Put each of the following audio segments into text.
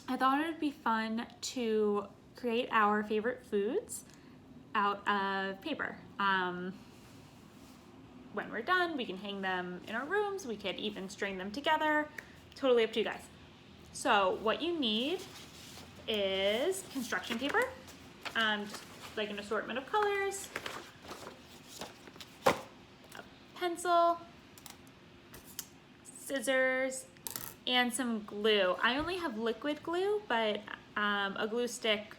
I thought it would be fun to create our favorite foods out of paper. When we're done, we can hang them in our rooms. We could even string them together. Totally up to you guys. So what you need is construction paper, just like an assortment of colors, a pencil, scissors, and some glue. I only have liquid glue, but a glue stick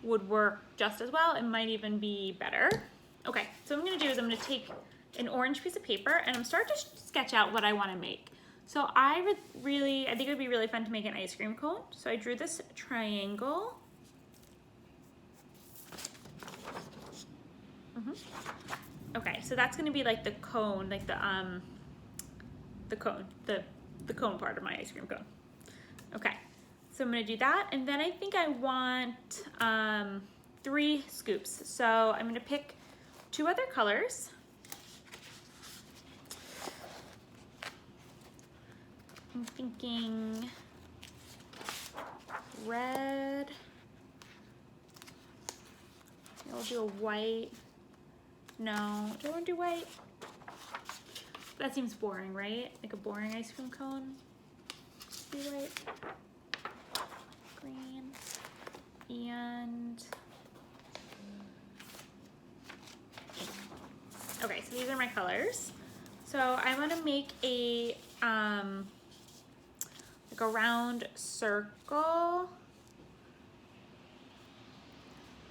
would work just as well. It might even be better. Okay, so what I'm gonna do is I'm gonna take an orange piece of paper and I'm starting to sketch out what I wanna make. So I think it would be really fun to make an ice cream cone. So I drew this triangle. Okay, so that's gonna be like the cone, like the cone part of my ice cream cone. Okay, so I'm gonna do that, and then I think I want 3 scoops. So I'm gonna pick 2 other colors. I'm thinking red. I'll do a white. No, do I want to do white? That seems boring, right? Like a boring ice cream cone. Do white, green, and pink. Okay, so these are my colors. So I want to make a like a round circle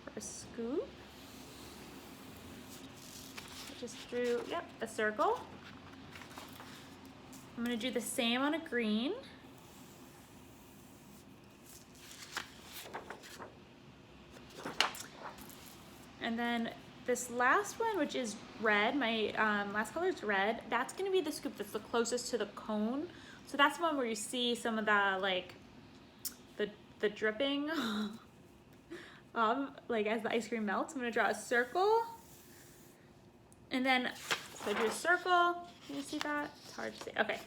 for a scoop. Just drew, yep, a circle. I'm gonna do the same on a green. And then this last one, which is red, my last color is red, that's gonna be the scoop that's the closest to the cone. So that's the one where you see some of the, like, the dripping, like as the ice cream melts. I'm gonna draw a circle. And then, so I drew a circle. Can you see that? It's hard to see. Okay,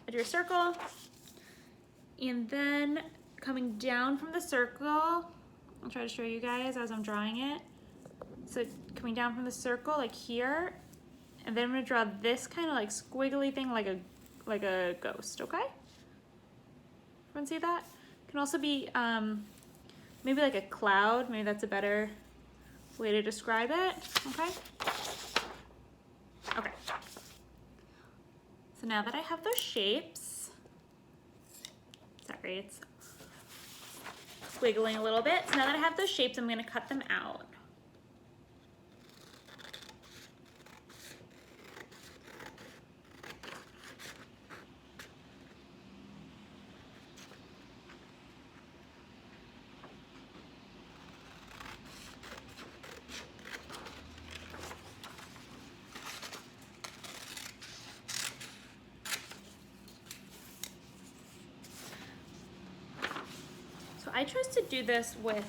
I drew a circle. And then coming down from the circle, I'll try to show you guys as I'm drawing it. So coming down from the circle, like here, and then I'm gonna draw this kind of like squiggly thing, like a ghost, okay? Everyone see that? It can also be maybe like a cloud. Maybe that's a better way to describe it, okay? Okay. So now that I have those shapes, sorry, it's wiggling a little bit. So now that I have those shapes, I'm gonna cut them out. So I chose to do this with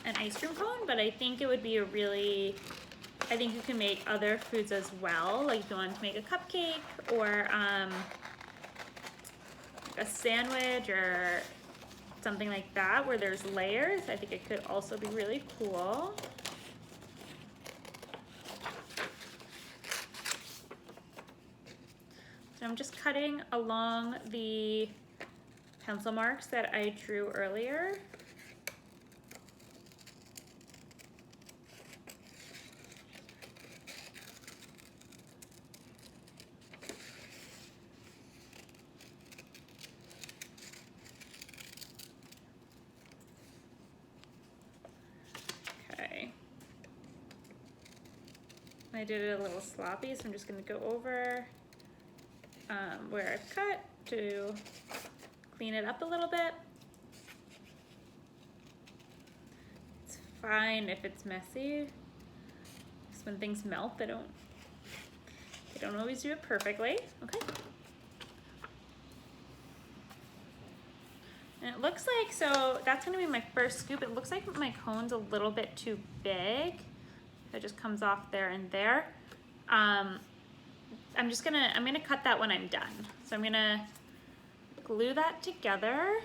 an ice cream cone, but I think it would be I think you can make other foods as well. Like if you wanted to make a cupcake or a sandwich or something like that where there's layers. I think it could also be really cool. So I'm just cutting along the pencil marks that I drew earlier. Okay. I did it a little sloppy, so I'm just gonna go over where I've cut to clean it up a little bit. It's fine if it's messy, because when things melt, they don't always do it perfectly. Okay. And it looks like, so that's gonna be my first scoop. It looks like my cone's a little bit too big. It just comes off there and there. I'm gonna cut that when I'm done. So I'm gonna glue that together.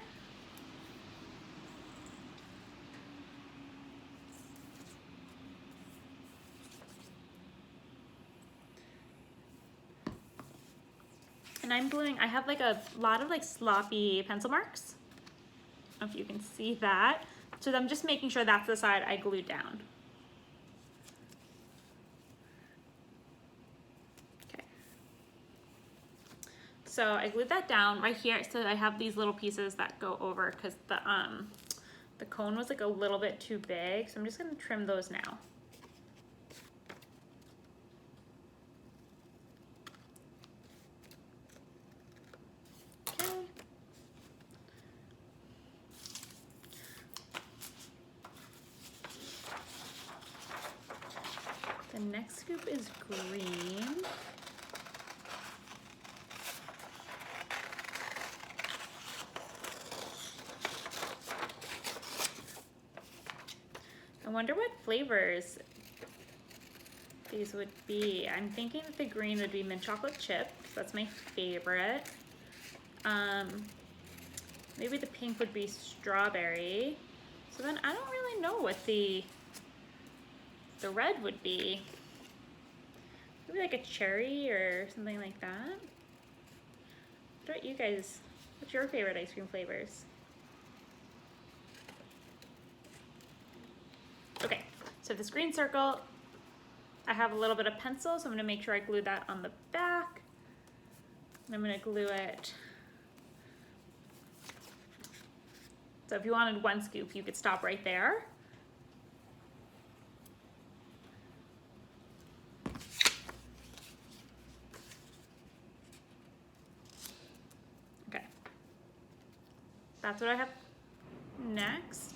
And I'm gluing, I have like a lot of like sloppy pencil marks. I don't know if you can see that. So I'm just making sure that's the side I glued down. Okay. So I glued that down right here. So I have these little pieces that go over because the cone was like a little bit too big. So I'm just gonna trim those now. The next scoop is green. I wonder what flavors these would be. I'm thinking that the green would be mint chocolate chip. That's my favorite. Maybe the pink would be strawberry. So then I don't really know what the red would be. Maybe like a cherry or something like that. What about you guys? What's your favorite ice cream flavors? Okay, so this green circle, I have a little bit of pencil, so I'm gonna make sure I glue that on the back. And I'm gonna glue it. So if you wanted one scoop, you could stop right there. Okay, that's what I have next.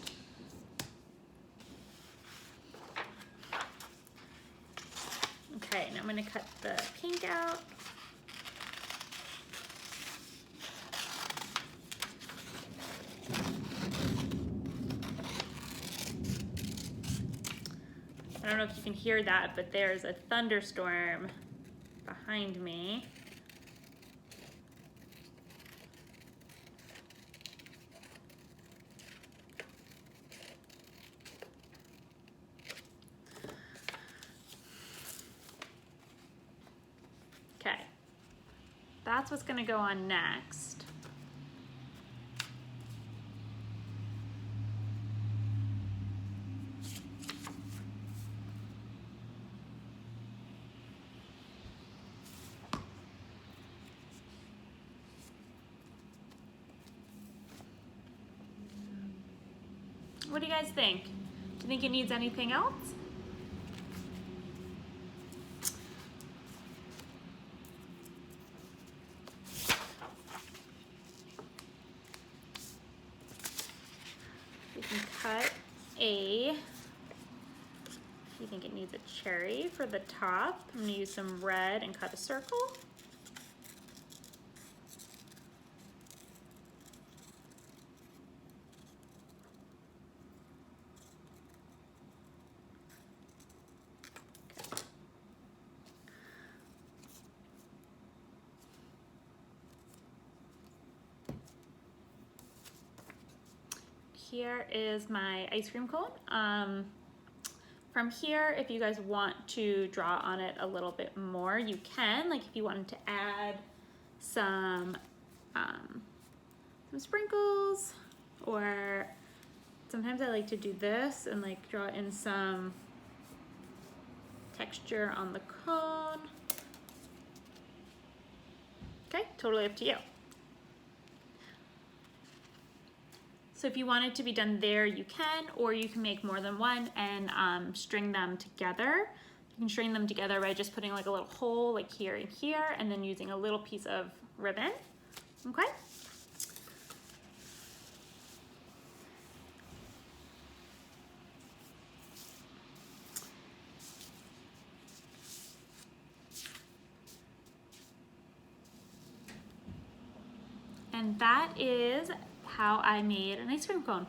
Okay, now I'm gonna cut the pink out. I don't know if you can hear that, but there's a thunderstorm behind me. Okay, that's what's gonna go on next. What do you guys think? Do you think it needs anything else? You can cut if you think it needs a cherry for the top. I'm gonna use some red and cut a circle. Here is my ice cream cone. From here, if you guys want to draw on it a little bit more, you can. Like if you wanted to add some sprinkles, or sometimes I like to do this and like draw in some texture on the cone. Okay, totally up to you. So if you want it to be done there, you can, or you can make more than one and string them together. You can string them together by just putting like a little hole like here and here, and then using a little piece of ribbon, okay? And that is how I made an ice cream cone.